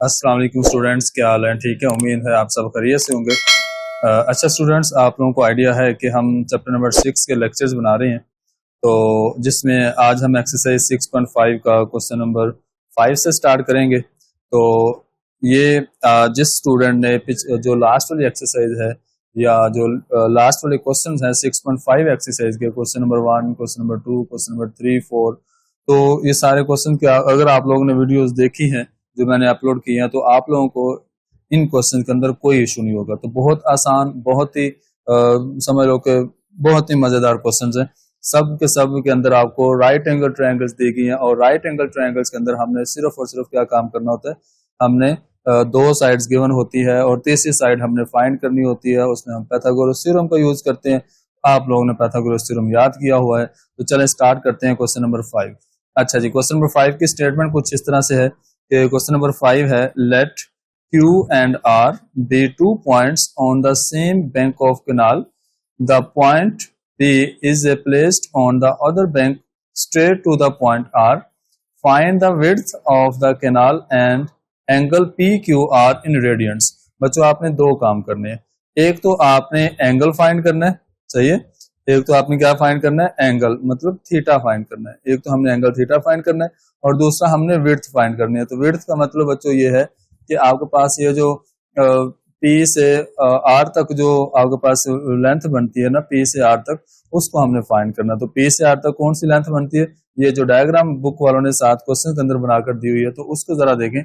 अस्सलाम वालेकुम स्टूडेंट्स, क्या हाल है? ठीक है, उम्मीद है आप सब खैरियत से होंगे। अच्छा स्टूडेंट्स, आप लोगों को आइडिया है कि हम चैप्टर नंबर 6 के लेक्चर्स बना रहे हैं, तो जिसमें आज हम एक्सरसाइज 6.5 का क्वेश्चन नंबर 5 से स्टार्ट करेंगे। तो ये जिस स्टूडेंट ने जो लास्ट वाली एक्सरसाइज है या जो लास्ट वाले क्वेश्चन हैं 6.5 एक्सरसाइज के, question number 1, question number 2, question number 3, 4, तो ये सारे क्वेश्चन क्या अगर आप लोगों ने वीडियोस देखी हैं जो मैंने अपलोड किए हैं, तो आप लोगों को इन क्वेश्चन के अंदर कोई इशू नहीं होगा। तो बहुत आसान, बहुत ही समझ लो कि बहुत ही मजेदार क्वेश्चंस हैं। सब के अंदर आपको राइट एंगल ट्रायंगल्स दी गई हैं, और राइट एंगल ट्रायंगल्स के अंदर हमने सिर्फ और सिर्फ क्या काम करना होता है, हमने दो साइड्स गिवन होती है और तीसरी साइड हमने फाइंड करनी होती है। उसमें हम पाइथागोरस थ्योरम का यूज करते हैं। आप लोगों ने पाइथागोरस थ्योरम याद किया हुआ है, तो चलें स्टार्ट करते हैं क्वेश्चन नंबर 5। अच्छा जी, क्वेश्चन नंबर 5 की स्टेटमेंट कुछ इस तरह से है कि क्वेश्चन नंबर 5 है, late Q and R be 2 points on the same bank of canal. The point P is placed on the other bank straight to the point R. Find the width of the canal and angle PQR in radians. बच्चों, आपने दो काम करने हैं। एक तो आपने angle find करना है, सही है। एक तो आपने क्या फाइंड करना है, एंगल मतलब थीटा फाइंड करना है। एक तो हमने एंगल थीटा फाइंड करना है और दूसरा हमने विड्थ फाइंड करनी है। तो विड्थ का मतलब बच्चों ये है कि आपके पास ये जो पी से आर तक जो आपके पास लेंथ बनती है ना, पी से आर तक, उसको हमने फाइंड करना। तो पी से आर तक कौन सी लेंथ बनती है, ये जो डायग्राम बुक वालों ने 7 क्वेश्चन के अंदर बनाकर दी हुई है, तो उसको जरा देखें।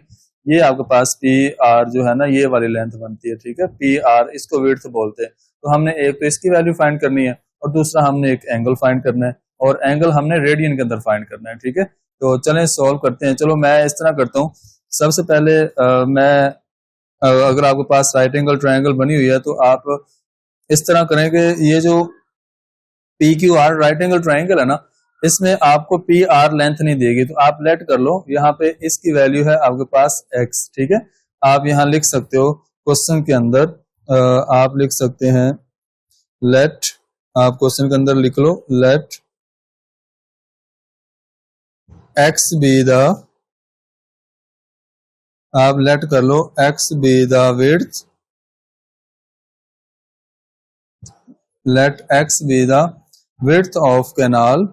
ये आपके पास पी आर जो है ना, ये वाली लेंथ बनती है, ठीक है। पी आर, इसको विड्थ बोलते हैं। तो हमने एक तो इसकी वैल्यू फाइंड करनी है और दूसरा हमने एक एंगल फाइंड करना है, और एंगल हमने रेडियन के अंदर फाइंड करना है, ठीक है। तो चलें सॉल्व करते हैं। चलो मैं इस तरह करता हूँ। सबसे पहले मैं अगर आपके पास राइट एंगल ट्रायंगल बनी हुई है तो आप इस तरह करें कि ये जो P Q R right angle triangle है ना, इसमें आपको पी आर लेंथ नहीं देगी, तो आप लेट कर लो। यहाँ पे इसकी वैल्यू है आपके पास एक्स, ठीक है। आप यहाँ लिख सकते हो क्वेश्चन के अंदर, आप लिख सकते हैं लेट, आप क्वेश्चन के अंदर लिख लो लेट एक्स बी द, आप लेट कर लो x be the width, let x be the width of canal.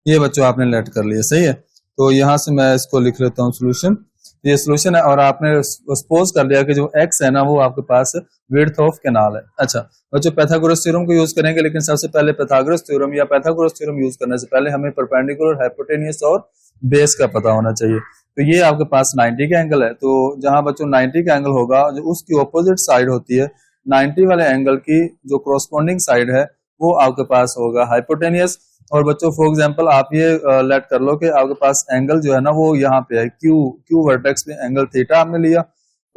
ये बच्चों आपने लेट कर लिया, सही है। तो यहां से मैं इसको लिख लेता हूँ सोल्यूशन। ये सोल्यूशन है, और आपने सपोज कर लिया कि जो एक्स है ना, वो आपके पास विड्थ ऑफ कैनाल है। अच्छा बच्चों, पाइथागोरस थ्योरम को यूज करेंगे, लेकिन सबसे पहले पाइथागोरस थ्योरम या पाइथागोरस थ्योरम यूज करने से पहले हमें परपेंडिकुलर, हाइपोटेनियस और बेस का पता होना चाहिए। तो ये आपके पास 90 का एंगल है, तो जहां बच्चों 90 का एंगल होगा, जो उसकी ऑपोजिट साइड होती है 90 वाले एंगल की जो कोरोस्पोंडिंग साइड है, वो आपके पास होगा हाइपोटेनियस। और बच्चों फॉर एग्जांपल आप ये लेट कर लो कि आपके पास एंगल जो है ना, वो यहाँ पे है क्यू वर्टेक्स पे एंगल थीटा आपने लिया।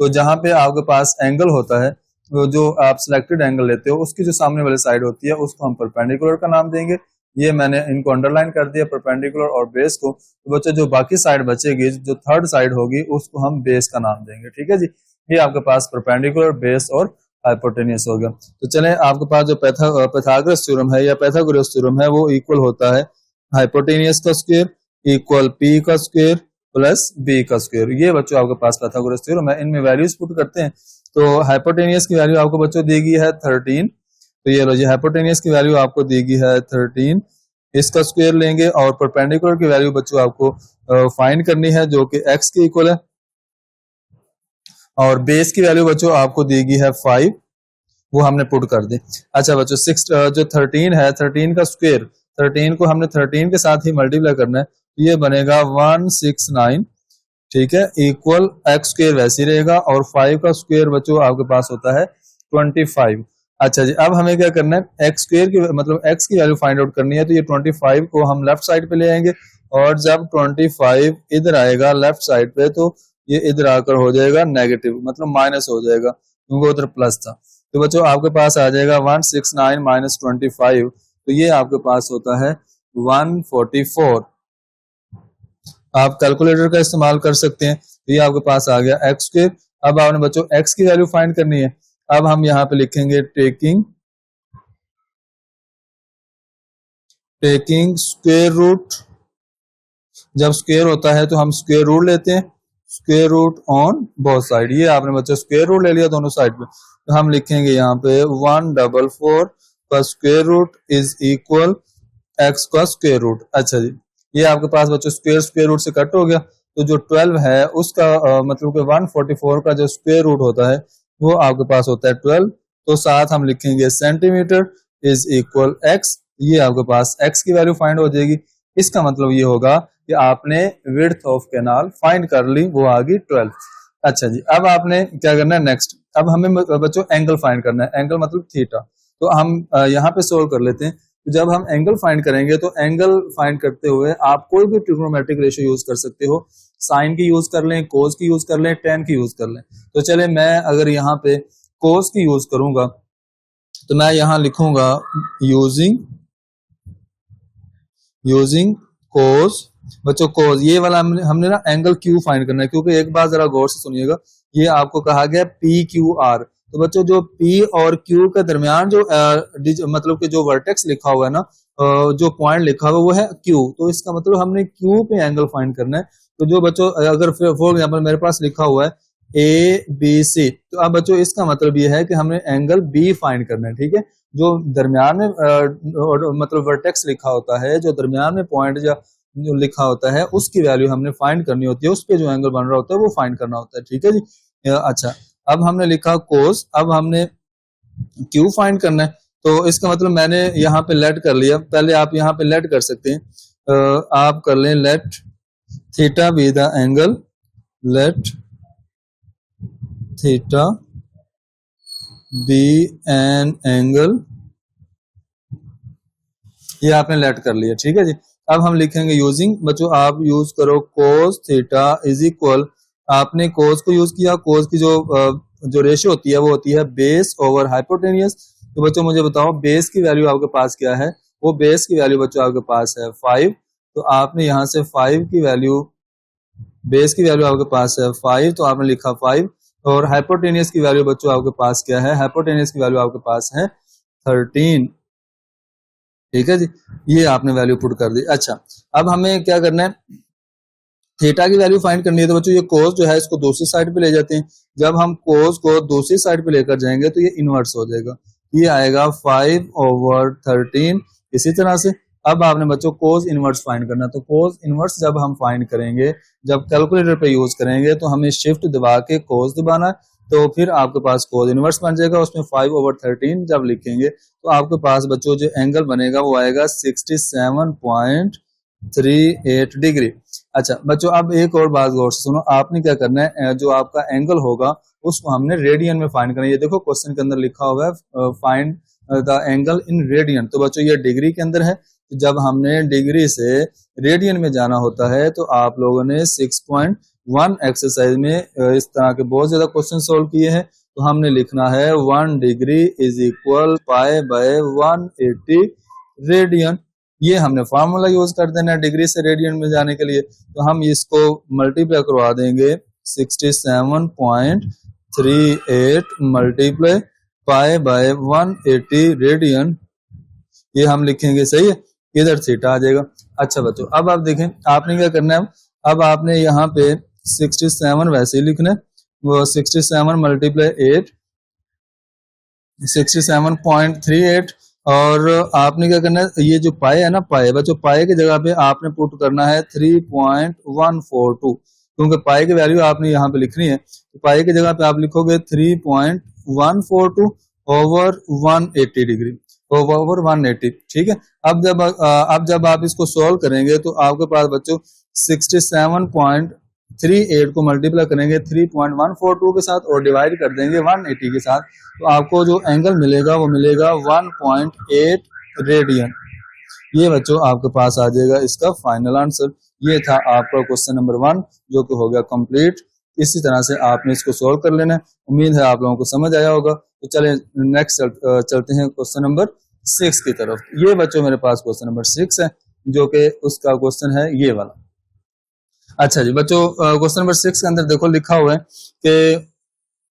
तो जहां पे आपके पास एंगल होता है, वो जो आप सिलेक्टेड एंगल लेते हो, उसकी जो सामने वाली साइड होती है, उसको हम परपेंडिकुलर का नाम देंगे। ये मैंने इनको अंडरलाइन कर दिया, परपेंडिकुलर और बेस को। तो बच्चों जो बाकी साइड बचेगी, जो थर्ड साइड होगी, उसको हम बेस का नाम देंगे, ठीक है जी। ये आपके पास परपेंडिकुलर, बेस और हाइपोटेनियस हो गया। तो चलें, आपके पास जो पाइथागोरस थ्योरम है या पाइथागोरस थ्योरम है, वो इक्वल होता है हाइपोटेनियस का स्क्वायर इक्वल पी का स्क्वायर प्लस बी का स्क्वायर। ये बच्चों आपके पास पाइथागोरस थ्योरम है। इनमें वैल्यूज पुट करते हैं। तो हाइपोटेनियस की वैल्यू आपको बच्चों दी गई है 13। तो ये लो जी, हाइपोटेनियस की वैल्यू आपको दी गई है 13। इसका स्क्वायर लेंगे, और परपेंडिकुलर की वैल्यू बच्चों आपको फाइंड करनी है, जो कि एक्स के इक्वल है। और बेस की वैल्यू बच्चों आपको दी गई है 5, वो हमने पुट कर दी। अच्छा बच्चों, 6 जो 13 है, 13 का स्क्वायर, 13 को हमने 13 के साथ ही मल्टीप्लाई करना है, तो ये बनेगा 169, ठीक है, इक्वल एक्स स्क्वायर वैसे ही रहेगा, और 5 का स्क्वायर बच्चों आपके पास होता है 25। अच्छा जी, अब हमें क्या करना है, एक्स स्क्वायर की मतलब एक्स की वैल्यू फाइंड आउट करनी है। तो ये 25 को हम लेफ्ट साइड पे ले आएंगे, और जब 25 इधर आएगा लेफ्ट साइड पे, तो ये इधर आकर हो जाएगा नेगेटिव, मतलब माइनस हो जाएगा, क्योंकि उधर प्लस था। तो बच्चों आपके पास आ जाएगा 169 माइनस 25, तो ये आपके पास होता है 144। आप कैलकुलेटर का इस्तेमाल कर सकते हैं। तो ये आपके पास आ गया एक्स स्क्वायर। अब आपने बच्चों एक्स की वैल्यू फाइंड करनी है। अब हम यहाँ पे लिखेंगे टेकिंग स्क्वायर रूट जब स्क्वायर होता है तो हम स्क्वायर रूट लेते हैं, square root on both side. ये आपने बच्चों स्क्वायर रूट ले लिया दोनों साइड पे, तो हम लिखेंगे यहाँ पे 144 का square root is equal x का स्क्वायर रूट। अच्छा जी, ये आपके पास बच्चों स्क्वायर स्क्वायर रूट से कट हो गया, तो जो 12 है उसका मतलब कि 144 का जो स्क्वायर रूट होता है वो आपके पास होता है 12। तो साथ हम लिखेंगे सेंटीमीटर इज इक्वल x। ये आपके पास x की वैल्यू फाइंड हो जाएगी। इसका मतलब ये होगा कि आपने विड्थ ऑफ कैनाल फाइंड कर ली, वो आ गई 12। अच्छा जी, अब आपने क्या करना है नेक्स्ट, अब हमें बच्चों एंगल फाइंड करना है, एंगल मतलब थीटा। तो हम यहाँ पे सोल्व कर लेते हैं। जब हम एंगल फाइंड करेंगे तो एंगल फाइंड करते हुए आप कोई भी ट्रिग्नोमेट्रिक रेशियो यूज कर सकते हो, साइन की यूज कर लें, कोस की यूज कर लें, टेन की यूज कर लें। तो चले मैं अगर यहाँ पे कोस की यूज करूंगा तो मैं यहाँ लिखूंगा यूजिंग कोस। बच्चों कोस ये वाला हमने ना एंगल क्यू फाइंड करना है, क्योंकि एक बार जरा गौर से सुनिएगा, ये आपको कहा गया पी क्यू आर। तो बच्चों जो P और Q के दरमियान जो मतलब कि जो वर्टेक्स लिखा हुआ है ना, जो पॉइंट लिखा हुआ है वो है Q। तो इसका मतलब हमने Q पे एंगल फाइंड करना है। तो जो बच्चों अगर फॉर एग्जांपल मेरे पास लिखा हुआ है ABC, तो अब बच्चों इसका मतलब ये है कि हमने एंगल B फाइंड करना है। ठीक है, जो दरमियान में मतलब वर्टेक्स लिखा होता है, जो दरमियान में पॉइंट या जो लिखा होता है उसकी वैल्यू हमने फाइंड करनी होती है, उस पे जो एंगल बन रहा होता है वो फाइंड करना होता है। ठीक है जी। अच्छा, अब हमने लिखा कोस, अब हमने क्यू फाइंड करना है। तो इसका मतलब मैंने यहाँ पे लेट कर लिया, पहले आप यहाँ पे लेट कर सकते हैं। आप कर लें let theta be the angle, let theta be an angle, ये आपने लेट कर लिया। ठीक है जी। अब हम लिखेंगे यूजिंग, बच्चों आप यूज करो कोस थीटा इज इक्वल, आपने कोस को यूज किया, कोस की जो रेशियो होती है वो होती है बेस ओवर हाइपोटेनियस। तो बच्चों मुझे बताओ बेस की वैल्यू आपके पास क्या है, वो बेस की वैल्यू बच्चों आपके पास है 5। तो आपने यहाँ से 5 की वैल्यू, बेस की वैल्यू आपके पास है 5, तो आपने लिखा 5। और हाइपोटेनियस की वैल्यू बच्चों आपके पास क्या है, हाइपोटेनियस की वैल्यू आपके पास है 13। ठीक है जी, ये आपने वैल्यू पुट कर दी। अच्छा, अब हमें क्या करना है, थीटा की वैल्यू फाइंड करनी है। तो बच्चों ये कोस जो है इसको दूसरी साइड पे ले जाते हैं। जब हम कोस को दूसरी साइड पे लेकर जाएंगे तो ये इनवर्स हो जाएगा, ये आएगा 5/13। इसी तरह से अब आपने बच्चों कोस इनवर्स फाइंड करना है। तो कोस इनवर्स जब हम फाइंड करेंगे, जब कैलकुलेटर पे यूज करेंगे तो हमें शिफ्ट दबा के कोस दबाना है, तो फिर आपके पास कोस इनवर्स बन जाएगा। उसमें 5/13 जब लिखेंगे तो आपके पास बच्चों जो एंगल बनेगा वो आएगा 67.38 डिग्री। अच्छा बच्चों, अब एक और बात गौर से सुनो, आपने क्या करना है, जो आपका एंगल होगा उसको हमने रेडियन में फाइंड करना है। ये देखो क्वेश्चन के अंदर लिखा हुआ है find the angle in radian. तो बच्चों ये डिग्री के अंदर है, जब हमने डिग्री से रेडियन में जाना होता है तो आप लोगों ने 6.1 एक्सरसाइज में इस तरह के बहुत ज्यादा क्वेश्चन सोल्व किए हैं। तो हमने लिखना है 1 डिग्री इज इक्वल π/180 रेडियन। ये हमने फार्मूला यूज कर देना है डिग्री से रेडियन में जाने के लिए। तो हम इसको मल्टीप्लाई करवा देंगे 67.38 मल्टीप्लाई π/180 रेडियन, ये हम लिखेंगे। सही है, इधर थीटा आ जाएगा। अच्छा बच्चों, अब आप देखें आपने क्या करना है, अब आपने यहाँ पे 67 वैसे ही लिखना है, वो 67 मल्टीप्लाई 8 67.38, और आपने क्या करना है, ये जो पाए है ना, पाए बच्चों, पाए की जगह पे आपने पुट करना है 3.142, क्योंकि पाए की वैल्यू आपने यहाँ पे लिखनी है। तो पाए की जगह पे आप लिखोगे 3.142 ओवर 180 डिग्री, ओवर 180। ठीक है, अब जब आप इसको सोल्व करेंगे तो आपके पास बच्चों 67.38 को मल्टीप्लाई करेंगे 3.142 के साथ और डिवाइड कर देंगे 180 के साथ, तो आपको जो एंगल मिलेगा वो मिलेगा 1.8 रेडियन। ये बच्चों आपके पास आ जाएगा इसका फाइनल आंसर। ये था आपका क्वेश्चन नंबर 1 जो कि हो गया कंप्लीट। इसी तरह से आपने इसको सोल्व कर लेना है। उम्मीद है आप लोगों को समझ आया होगा। तो चले नेक्स्ट चलते हैं क्वेश्चन नंबर 6 की तरफ। ये बच्चों मेरे पास क्वेश्चन नंबर 6 है, जो कि उसका क्वेश्चन है ये वाला। अच्छा जी बच्चों, क्वेश्चन नंबर 6 के अंदर देखो लिखा हुआ है कि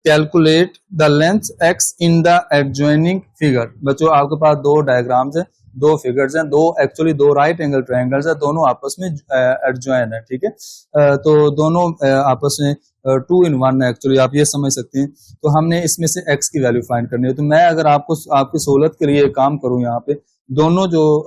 calculate the length x in the adjoining figure. बच्चों आपके पास दो डायग्राम्स है, दो फिगर्स हैं, दो एक्चुअली दो राइट एंगल ट्रायंगल्स है, दोनों आपस में एडजॉइन है, ठीक है। तो दोनों आपस में 2 in 1 है एक्चुअली, आप ये समझ सकते हैं। तो हमने इसमें से x की वैल्यू फाइंड करनी है। तो मैं अगर आपको आपकी सहूलत के लिए काम करूं, यहाँ पे दोनों जो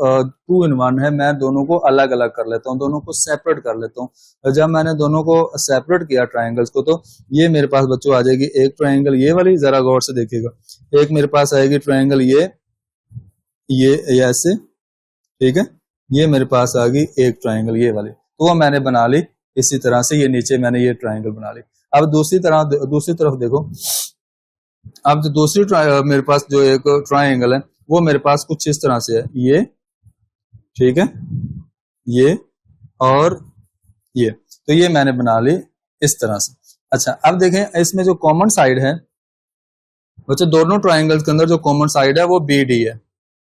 2 in 1 है, मैं दोनों को अलग अलग कर लेता हूं, दोनों को सेपरेट कर लेता हूं। जब मैंने दोनों को सेपरेट किया ट्रायंगल्स को, तो ये मेरे पास बच्चों आ जाएगी एक ट्रायंगल ये वाली, जरा गौर से देखिएगा, एक मेरे पास आएगी ट्रायंगल ये ऐसे, ठीक है। ये मेरे पास आ गई एक ट्रायंगल ये वाली, तो वो मैंने बना ली इसी तरह से, ये नीचे मैंने ये ट्रायंगल बना ली। अब दूसरी तरफ देखो, अब जो दूसरी मेरे पास जो एक ट्रायंगल है वो मेरे पास कुछ इस तरह से है, ये, ठीक है, ये और ये, तो ये मैंने बना ली इस तरह से। अच्छा, अब देखें इसमें जो कॉमन साइड है बच्चों, दोनों ट्रायंगल्स के अंदर जो कॉमन साइड है वो BD है,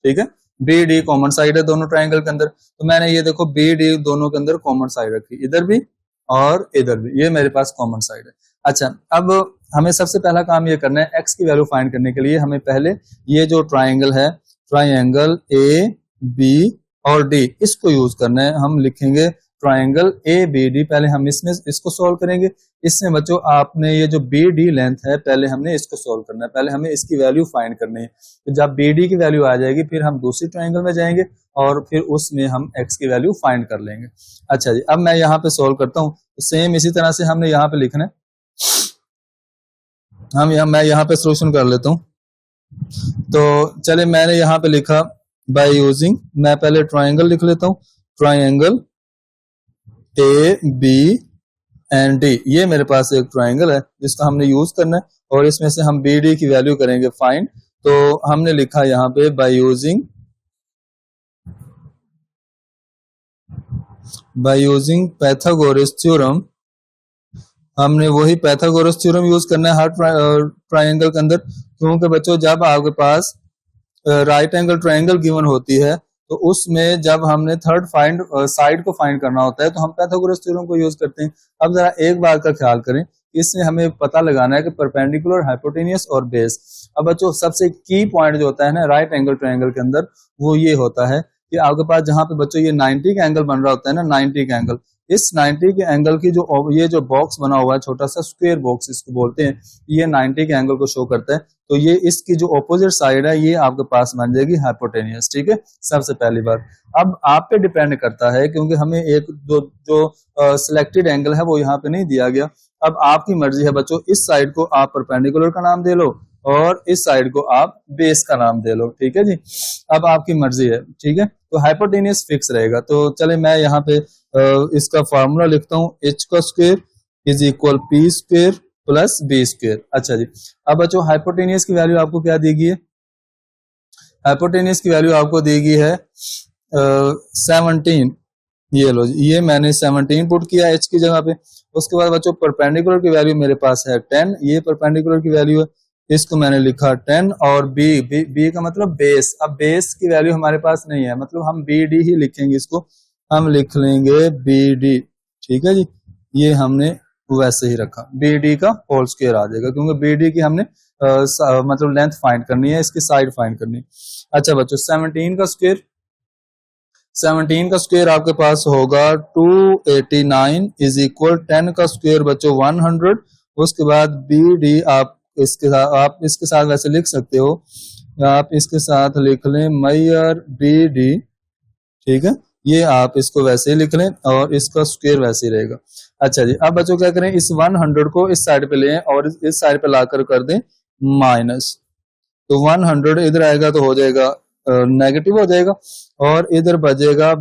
ठीक है। BD कॉमन साइड है दोनों ट्रायंगल के अंदर, तो मैंने ये देखो BD दोनों के अंदर कॉमन साइड रखी, इधर भी और इधर भी, ये मेरे पास कॉमन साइड है। अच्छा, अब हमें सबसे पहला काम ये करना है, x की वैल्यू फाइंड करने के लिए हमें पहले ये जो ट्रायंगल है, ट्रायंगल AB और D, इसको यूज करना है। हम लिखेंगे ट्रायंगल ABD, पहले हम इसमें इसको सॉल्व करेंगे। इसमें बच्चों आपने ये जो BD लेंथ है, पहले हमने इसको सॉल्व करना है, पहले हमें इसकी वैल्यू फाइंड करनी है। तो जब BD की वैल्यू आ जाएगी, फिर हम दूसरी ट्रायंगल में जाएंगे और फिर उसमें हम x की वैल्यू फाइंड कर लेंगे। अच्छा जी, अब मैं यहाँ पे सॉल्व करता हूँ, सेम इसी तरह से हमने यहाँ पे लिखना है। मैं यहाँ पे सोल्यूशन कर लेता हूँ। तो चले, मैंने यहाँ पे लिखा बाय यूजिंग, मैं पहले ट्रायंगल लिख लेता हूँ, ट्रायंगल ABD, ये मेरे पास एक ट्रायंगल है जिसका हमने यूज करना है, और इसमें से हम BD की वैल्यू करेंगे फाइंड। तो हमने लिखा यहाँ पे बाय यूजिंग पाइथागोरस थ्योरम, हमने वही पाइथागोरस थ्योरम यूज करना है हर ट्रायंगल के अंदर, क्योंकि बच्चों जब आपके पास राइट एंगल ट्रायंगल गिवन होती है, तो उसमें जब हमने थर्ड साइड को फाइंड करना होता है, तो हम पाइथागोरस थ्योरम को यूज करते हैं। अब जरा एक बात का ख्याल करें, इसमें हमें पता लगाना है कि परपेंडिकुलर, हाइपोटेनियस और बेस। अब बच्चों सबसे की पॉइंट जो होता है ना राइट एंगल ट्रायंगल के अंदर, वो ये होता है कि आपके पास जहां पे बच्चों ये 90 का एंगल बन रहा होता है ना, 90 का एंगल, इस 90 के एंगल की जो ये जो बॉक्स बना हुआ है, छोटा सा स्क्वायर बॉक्स इसको बोलते हैं, ये 90 के एंगल को शो करता है। तो ये इसकी जो ऑपोजिट साइड है, ये आपके पास बन जाएगी हाइपोटेनियस, ठीक है, सबसे पहली बार। अब आप पे डिपेंड करता है, क्योंकि हमें एक जो सिलेक्टेड एंगल है वो यहाँ पे नहीं दिया गया। अब आपकी मर्जी है बच्चों, इस साइड को आप परपेंडिकुलर का नाम दे लो और इस साइड को आप बेस का नाम दे लो, ठीक है जी, अब आपकी मर्जी है, ठीक है। तो हाइपोटेनियस फिक्स रहेगा। तो चले मैं यहाँ पे इसका फार्मूला लिखता हूँ, h का square is equal p square plus b square. अच्छा जी, अब बच्चों हाइपोटेनियस की वैल्यू आपको क्या दी गई है? हाइपोटेनियस की वैल्यू आपको दी गई है 17, ये लो जी, ये मैंने 17 पुट किया h की जगह पे। उसके बाद बच्चों परपेंडिकुलर की वैल्यू मेरे पास है 10, ये परपेंडिकुलर की वैल्यू है, इसको मैंने लिखा 10, और b का मतलब बेस। अब बेस की वैल्यू हमारे पास नहीं है, मतलब हम BD ही लिखेंगे, इसको हम लिख लेंगे BD, ठीक है जी। ये हमने वैसे ही रखा, BD का होल स्क्वायर आ जाएगा, क्योंकि BD की हमने मतलब लेंथ फाइंड करनी है, इसकी साइड फाइंड करनी है। अच्छा बच्चों 17 का स्क्वायर आपके पास होगा 289 इज इक्वल 10 का स्क्वायर बच्चों 100। उसके बाद BD आप इसके साथ वैसे लिख सकते हो, आप इसके साथ लिख लें मैयर BD, ठीक है, ये आप इसको वैसे ही लिख लें और इसका स्क्वायर वैसे ही रहेगा। अच्छा जी, अब बच्चों क्या करें, इस 100 को इस साइड पे लें और इस साइड पे लाकर कर दें माइनस, तो 100 इधर आएगा तो हो जाएगा नेगेटिव हो जाएगा, और इधर बचेगा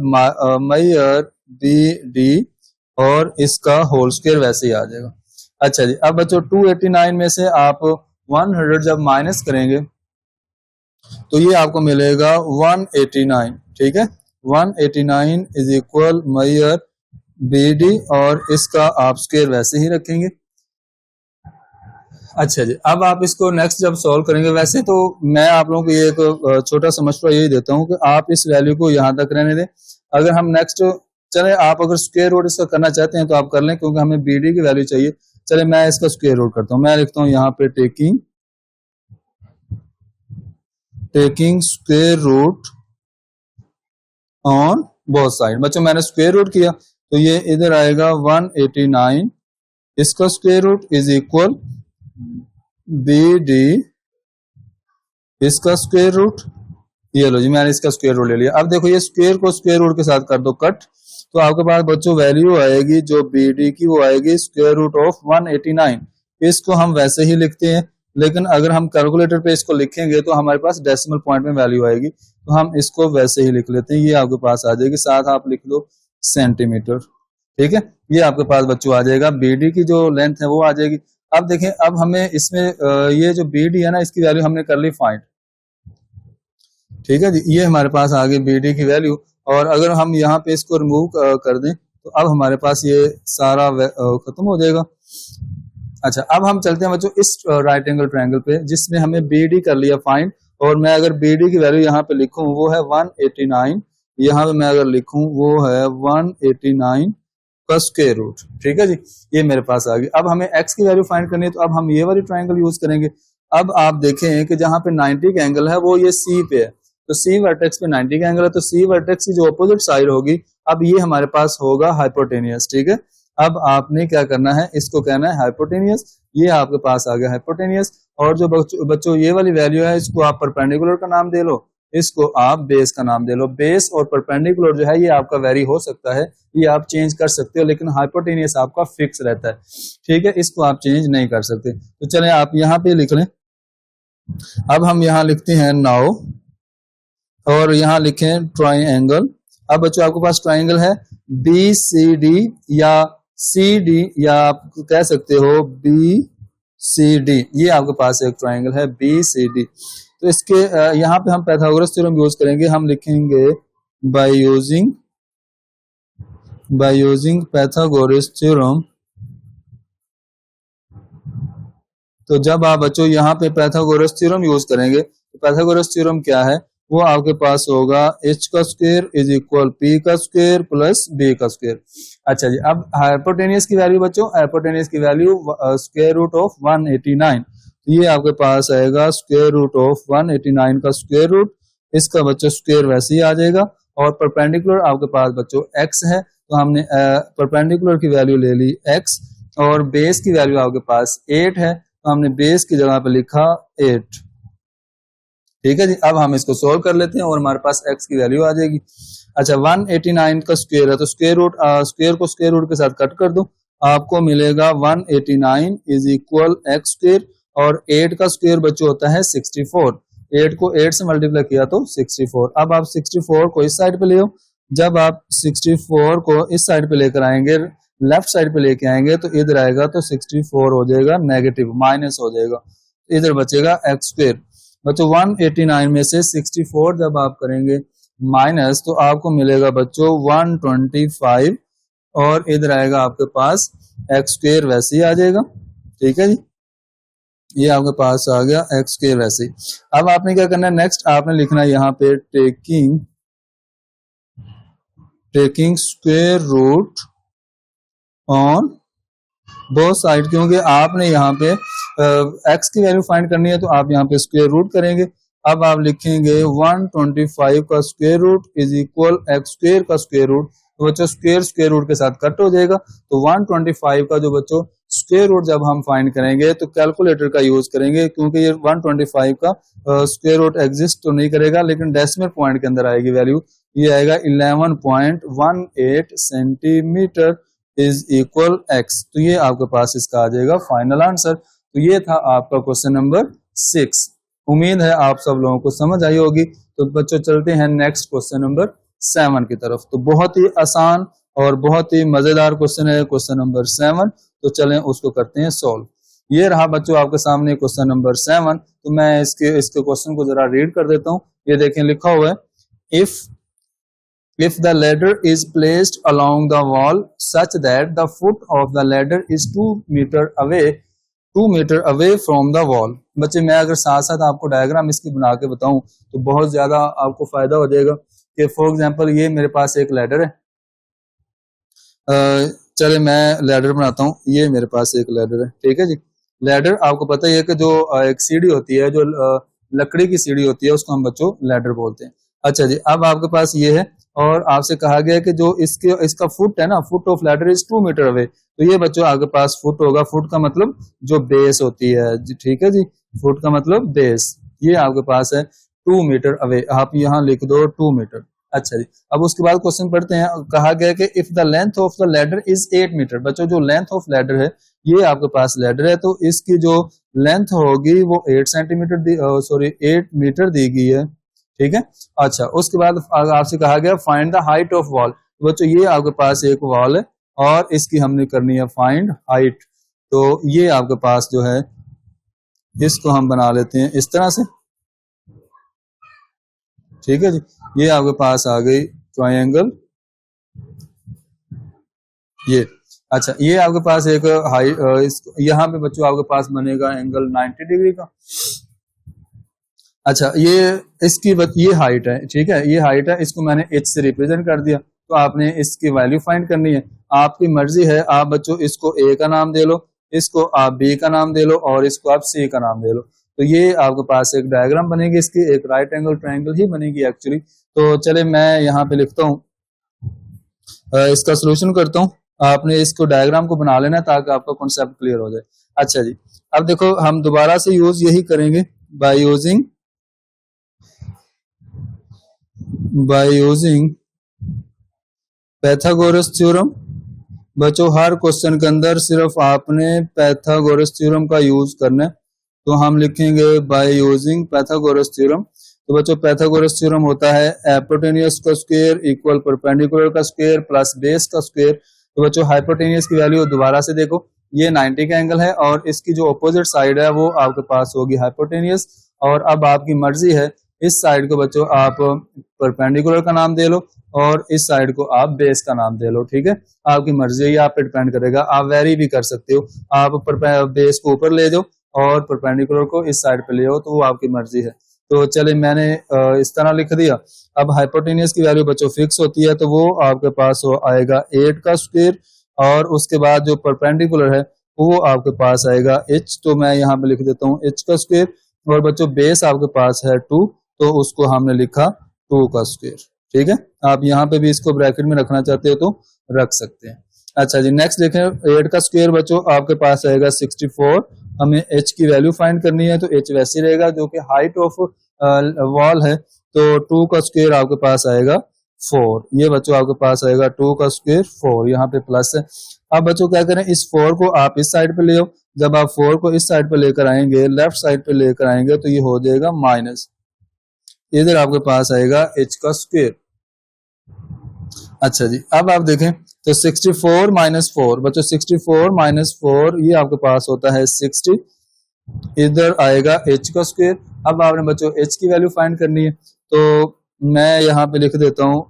मैयर BD और इसका होल स्क्वायर वैसे ही आ जाएगा। अच्छा जी, अब बच्चों 289 में से आप 100 जब माइनस करेंगे तो ये आपको मिलेगा 189, ठीक है, 189 इज इक्वल मैयर BD और इसका आप स्क्वायर वैसे ही रखेंगे। अच्छा जी, अब आप इसको नेक्स्ट जब सॉल्व करेंगे, वैसे तो मैं आप लोगों को ये एक छोटा सा मशवरा यही देता हूँ कि आप इस वैल्यू को यहाँ तक रहने दें। अगर हम नेक्स्ट चले, आप अगर स्क्वायर रूट इसका करना चाहते हैं तो आप कर लें, क्योंकि हमें BD की वैल्यू चाहिए। चले मैं इसका स्क्वायर रूट करता हूँ, मैं लिखता हूँ यहाँ पे taking square root on both side. बच्चों मैंने स्क्वायर रूट किया तो ये इधर आएगा 189, इसका square root is equal BD इसका स्क्वायर रूट, ये लो जी मैंने इसका स्क्वायर रूट ले लिया। अब देखो ये स्क्वायर को स्क्वायर रूट के साथ कर दो कट, तो आपके पास बच्चों वैल्यू आएगी जो BD की वो आएगी स्क्वायर रूट ऑफ 189। इसको हम वैसे ही लिखते हैं, लेकिन अगर हम कैलकुलेटर पे इसको लिखेंगे तो हमारे पास डेसिमल पॉइंट में वैल्यू आएगी, तो हम इसको वैसे ही लिख लेते हैं। ये आपके पास आ जाएगी, साथ आप लिख लो सेंटीमीटर। ठीक है, ये आपके पास बच्चों आ जाएगा। BD की जो लेंथ है वो आ जाएगी। अब देखें, अब हमें इसमें ये जो BD है ना, इसकी वैल्यू हमने कर ली फाइंड। ठीक है जी, ये हमारे पास आ गई BD की वैल्यू। और अगर हम यहाँ पे इसको रिमूव कर दें तो अब हमारे पास ये सारा खत्म हो जाएगा। अच्छा, अब हम चलते हैं बच्चों इस राइट एंगल ट्रायंगल पे जिसमें हमें BD कर लिया फाइंड, और मैं अगर BD की वैल्यू यहाँ पे लिखूं वो है 189, यहाँ पे मैं अगर लिखूं वो है 189 का स्क्वायर रूट। ठीक है जी, ये मेरे पास आ गई। अब हमें x की वैल्यू फाइंड करनी है, तो अब हम ये वाली ट्रायंगल यूज करेंगे। अब आप देखें कि जहां पे 90 का एंगल है वो ये C पे है, तो C वर्टेक्स पे 90 का एंगल है, तो C वर्टेक्स की जो अपोजिट साइड होगी, अब ये हमारे पास होगा हाइपोटेनियस। ठीक है, अब आपने क्या करना है, इसको कहना है हाइपोटेनियस। ये आपके पास आ गया हाइपोटेनियस। और जो बच्चों ये वाली वैल्यू है, इसको आप परपेंडिकुलर का नाम दे लो, इसको आप बेस का नाम दे लो। बेस और परपेंडिकुलर जो है ये आपका वेरी हो सकता है, ये आप चेंज कर सकते हो, लेकिन हाइपोटेनियस आपका फिक्स रहता है। ठीक है, इसको आप चेंज नहीं कर सकते। तो चलें आप यहाँ पे लिख लें। अब हम यहाँ लिखते हैं नाउ, और यहाँ लिखें ट्राइंगल। अब बच्चों आपके पास ट्राइंगल है BCD या CD, या आप कह सकते हो BCD। ये आपके पास एक ट्राइंगल है BCD। तो इसके यहाँ पे हम पाइथागोरस थ्योरम यूज करेंगे। हम लिखेंगे बाय यूजिंग पाइथागोरस थ्योरम। तो जब आप बच्चों यहाँ पे पाइथागोरस थ्योरम यूज करेंगे, तो पाइथागोरस थ्योरम क्या है, वो आपके पास होगा h का स्क्वायर इज इक्वल p का स्क्वायर प्लस b का स्क्वायर। अच्छा जी, अब हाइपोटेनियस की वैल्यू बच्चों, हाइपोटेनियस की वैल्यू स्क्वायर रूट ऑफ 189, ये आपके पास आएगा स्क्वायर रूट ऑफ 189 का स्क्वायर रूट, इसका बच्चों स्क्वायर वैसे ही आ जाएगा। और परपेंडिकुलर आपके पास बच्चों x है, तो हमने परपेंडिकुलर की वैल्यू ले ली x, और बेस की वैल्यू आपके पास 8 है, तो हमने बेस की जगह पे लिखा 8। ठीक है जी, अब हम इसको सोल्व कर लेते हैं और हमारे पास x की वैल्यू आ जाएगी। अच्छा, 189 का स्क्वायर है, तो स्क्वायर रूट स्क्वायर को स्क्वायर रूट के साथ कट कर दो, आपको मिलेगा 189 इज इक्वल x स्क्वायर, और 8 का स्क्वायर बच्चों होता है 64। 8 को 8 से मल्टीप्लाई किया तो 64। अब आप 64 को इस साइड पे ले आओ। जब आप 64 को इस साइड पे लेकर आएंगे, लेफ्ट साइड पे लेके आएंगे, तो इधर आएगा तो 64 हो जाएगा नेगेटिव, माइनस हो जाएगा, इधर बचेगा x स्क्वायर। बच्चों 189 में से 64 जब आप करेंगे माइनस, तो आपको मिलेगा बच्चों 125, और इधर आएगा आपके पास x स्क्वायर वैसे ही आ जाएगा। ठीक है जी, ये आपके पास आ गया x स्क्वायर वैसे ही। अब आपने क्या करना है, नेक्स्ट आपने लिखना है यहाँ पे taking square root on both side, क्योंकि आपने यहाँ पे x की वैल्यू फाइंड करनी है, तो आप यहाँ पे स्क्वायर रूट करेंगे। अब आप लिखेंगे 125 का square root is equal x square का स्क्वायर रूट, तो बच्चों स्क्वायर रूट के साथ कट हो जाएगा, तो 125 का जो बच्चों स्क्वायर रूट जब हम फाइंड करेंगे तो कैलकुलेटर का यूज करेंगे, क्योंकि ये 125 का स्क्वायर रूट एग्जिस्ट तो नहीं करेगा, लेकिन डेसिमल पॉइंट के अंदर आएगी वैल्यू, ये आएगा 11.18 सेंटीमीटर इज इक्वल x। तो ये आपके पास इसका आ जाएगा फाइनल आंसर। तो ये था आपका क्वेश्चन नंबर 6। उम्मीद है आप सब लोगों को समझ आई होगी। तो बच्चों चलते हैं नेक्स्ट क्वेश्चन नंबर 7 की तरफ। तो बहुत ही आसान और बहुत ही मजेदार क्वेश्चन है क्वेश्चन नंबर 7। तो चलें उसको करते हैं सॉल्व। ये रहा बच्चों आपके सामने क्वेश्चन नंबर 7। तो मैं इसके क्वेश्चन को जरा रीड कर देता हूँ। ये देखें लिखा हुआ है, if the ladder is placed along the wall such that the foot of the ladder is 2 meter away from the wall। बच्चे मैं अगर साथ साथ आपको डायग्राम इसकी बना के बताऊं तो बहुत ज्यादा आपको फायदा हो जाएगा। कि फॉर एग्जांपल ये मेरे पास एक लैडर है, चले मैं लैडर बनाता हूँ। ये मेरे पास एक लैडर है, ठीक है जी। लैडर आपको पता ही है कि जो एक सीढ़ी होती है, जो लकड़ी की सीढ़ी होती है, उसको हम बच्चों लैडर बोलते हैं। अच्छा जी, अब आपके पास ये है और आपसे कहा गया है कि जो इसका फुट है ना, foot of ladder is 2 metre away. तो ये बच्चों आपके पास फुट होगा, फुट का मतलब जो बेस होती है जी, ठीक है जी, फुट का मतलब बेस, ये आपके पास है 2 मीटर अवे, आप यहाँ लिख दो 2 मीटर। अच्छा जी, अब उसके बाद क्वेश्चन पढ़ते हैं, कहा गया कि if the length of the ladder is 8 metre. बच्चों जो लेंथ ऑफ लैडर है, ये आपके पास लैडर है, तो इसकी जो लेंथ होगी वो 8 सेंटीमीटर सॉरी 8 मीटर दी गई है, ठीक है। अच्छा, उसके बाद आपसे कहा गया find the height of wall. बच्चों ये आपके पास एक वॉल है और इसकी हमने करनी है फाइंड हाइट। तो ये आपके पास जो है, इसको हम बना लेते हैं इस तरह से, ठीक है जी। ये आपके पास आ गई ट्रायंगल, ये। अच्छा, ये आपके पास एक हाइट, यहाँ पे बच्चों आपके पास बनेगा एंगल 90 डिग्री का। अच्छा, ये हाइट है, ठीक है, ये हाइट है, इसको मैंने h से रिप्रेजेंट कर दिया। तो आपने इसकी वैल्यू फाइंड करनी है, आपकी मर्जी है, आप बच्चों इसको a का नाम दे लो, इसको आप b का नाम दे लो और इसको आप c का नाम दे लो। तो ये आपके पास एक डायग्राम बनेगी, इसकी एक राइट एंगल ट्रायंगल ही बनेगी एक्चुअली। तो चले मैं यहाँ पे लिखता हूँ, इसका सोल्यूशन करता हूँ। आपने इसको डायग्राम को बना लेना ताकि आपका कॉन्सेप्ट क्लियर हो जाए। अच्छा जी, अब देखो हम दोबारा से यूज यही करेंगे बाय यूजिंग पैथागोरस थ्योरम। बच्चों हर क्वेश्चन के अंदर सिर्फ आपने पैथागोरस थ्योरम का यूज करना है। तो हम लिखेंगे बाय यूजिंग पैथागोरस थ्योरम। तो बच्चों पैथागोरस थ्योरम होता है हाइपोटेन्यूज का स्क्वायर इक्वल परपेंडिकुलर का स्क्वायर प्लस बेस का स्क्वायर। तो बच्चों हाइपोटेन्यूज की वैल्यू दोबारा से देखो, ये 90 का एंगल है और इसकी जो अपोजिट साइड है वो आपके पास होगी हाइपोटेन्यूज। और अब आपकी मर्जी है, इस साइड को बच्चों आप परपेंडिकुलर का नाम दे लो और इस साइड को आप बेस का नाम दे लो, ठीक है। आपकी मर्जी है, ये आप पे डिपेंड करेगा, आप वेरी भी कर सकते हो, आप बेस को ऊपर ले जाओ और परपेंडिकुलर को इस साइड पे ले आओ, तो वो आपकी मर्जी है। तो चले मैंने इस तरह लिख दिया। अब हाइपोटेन्यूज की वैल्यू बच्चों फिक्स होती है, तो वो आपके पास आएगा 8 का स्क्वायर और उसके बाद जो परपेंडिकुलर है वो आपके पास आएगा h। तो मैं यहाँ पे लिख देता हूँ h का स्क्वायर और बच्चों बेस आपके पास है 2, तो उसको हमने लिखा 2 का स्क्वायर, ठीक है। आप यहाँ पे भी इसको ब्रैकेट में रखना चाहते हो तो रख सकते हैं। अच्छा जी, नेक्स्ट देखें, 8 का स्क्वायर बच्चों आपके पास आएगा 64। हमें h की वैल्यू फाइंड करनी है, तो h वैसे रहेगा जो कि हाइट ऑफ वॉल है। तो 2 का स्क्वायर आपके पास आएगा 4। ये बच्चों आपके पास आएगा 2 का स्क्वायर 4, यहाँ पे प्लस है। अब बच्चों क्या करें, इस 4 को आप इस साइड पे ले आओ। जब आप 4 को इस साइड पे लेकर आएंगे, लेफ्ट साइड पे लेकर आएंगे, तो ये हो जाएगा माइनस, इधर आपके पास आएगा h का स्क्वायर। अच्छा जी, अब आप देखें तो 64 माइनस 4, बच्चों 64 माइनस 4 ये आपके पास होता है 60, इधर आएगा h का स्क्वायर। अब आपने बच्चों h की वैल्यू फाइंड करनी है, तो मैं यहाँ पे लिख देता हूं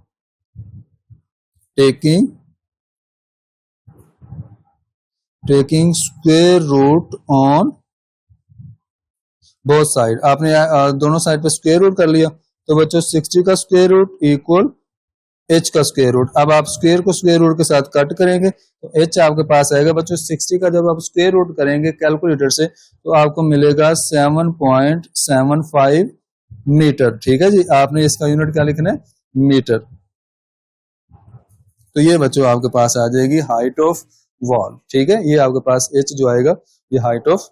taking square root on both side. आपने दोनों साइड पे स्क्वायर रूट कर लिया, तो बच्चों 60 का स्क्वायर रूट इक्वल h का स्क्वायर रूट। अब आप स्क्वायर को स्क्वायर रूट के साथ कट करेंगे तो h आपके पास आएगा बच्चों 60 का, जब आप स्क्वायर रूट करेंगे कैलकुलेटर से तो आपको मिलेगा 7.75 मीटर, ठीक है जी। आपने इसका यूनिट क्या लिखना है, मीटर। तो ये बच्चों आपके पास आ जाएगी हाइट ऑफ वॉल, ठीक है। ये आपके पास h जो आएगा ये हाइट ऑफ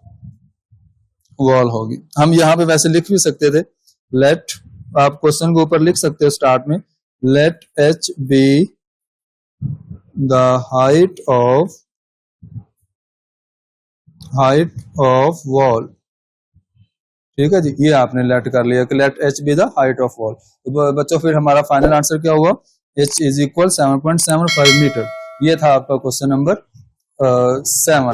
वॉल होगी। हम यहाँ पे वैसे लिख भी सकते थे, लेट, आप क्वेश्चन के ऊपर लिख सकते हो स्टार्ट में, late h be the height of wall, ठीक है जी। ये आपने लेट कर लिया कि late h be the height of wall। तो बच्चों फिर हमारा फाइनल आंसर क्या हुआ, h इज इक्वल 7.75 मीटर। ये था आपका क्वेश्चन नंबर 7।